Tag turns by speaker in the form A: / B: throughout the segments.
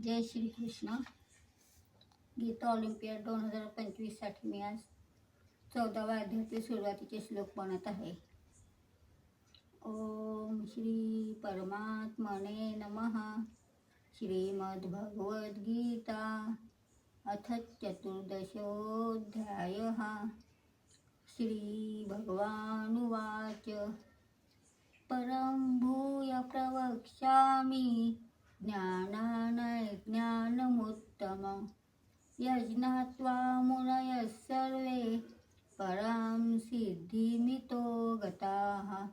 A: जय Shri Krishna. Gita Olympiad 2025साठी मी आज 14व्या अध्यायातील सुरुवातीचे श्लोक म्हणत आहे. ओम श्री परमात्मने नमः. श्रीमद्भगवद्गीता अथ चतुर्दशोऽध्यायः. श्रीभगवानुवाच परं भूय प्रवक्ष्यामि ज्ञानानज्ञानमुत्तमं यज्ञात्वा मुनयः सर्वे परां सिद्धिमितो गताः.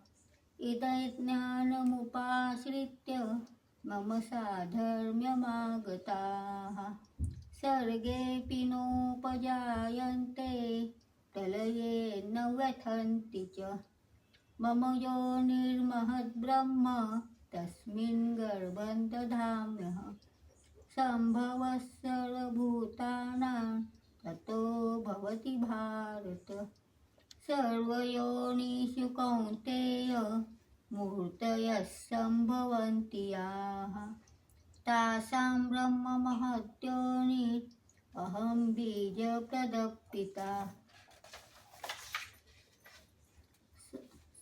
A: इदज्ञानमुपाश्रित्य मम साधर्म्यमागताः. सर्गेऽपि नोपजायन्ते प्रलये न व्यथन्ति च. मम योनिर्महद्ब्रह्म तस्मिन् गर्भं दधाम्यहं. सम्भवः सर्वभूतानां ततो भवति भारत. सर्वयोनिषु कौन्तेय मूर्तयः सम्भवन्ति याः. तासां ब्रह्ममहद्योनिरहं बीजप्रदः.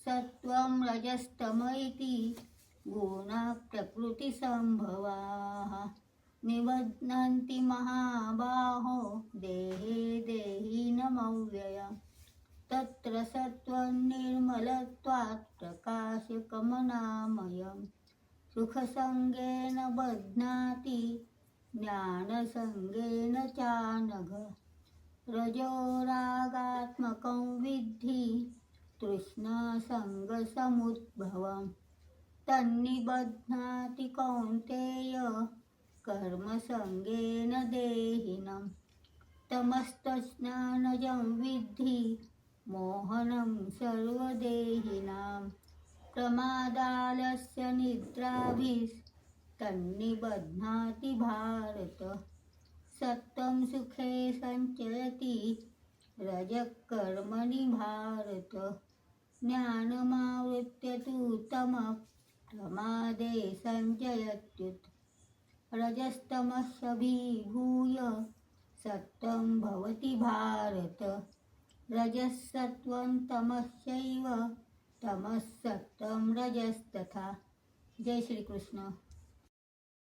A: सत्वं रजस्तम इति गुणाः प्रकृतिसम्भवाः. निबध्नन्ति महाबाहो देहे देहिनमव्ययम्. तत्र सत्त्वं निर्मलत्वात् प्रकाशकमनामयम्. सुखसङ्गेन बध्नाति ज्ञानसङ्गेन चानघ. रजो रागात्मकं विद्धि तृष्णासङ्गसमुद्भवम्. तन्निबध्नाति कौन्तेय कर्मसङ्गेन देहिनम्. तमस्तज्ज्ञानजं विद्धि मोहनं सर्वदेहिनां. प्रमादालस्य निद्राभिस्तन्निबध्नाति भारत. सत्त्वं सुखे सञ्चयति रजः कर्मणि भारत. ज्ञानमावृत्य तु तमः प्रमादे सञ्जयत्युत. रजस्तमसभिभूय सत्त्वं भवति भारत. रजःसत्त्वं तमश्चैव तमः सत्त्वं रजस्तथा. जय श्री कृष्ण.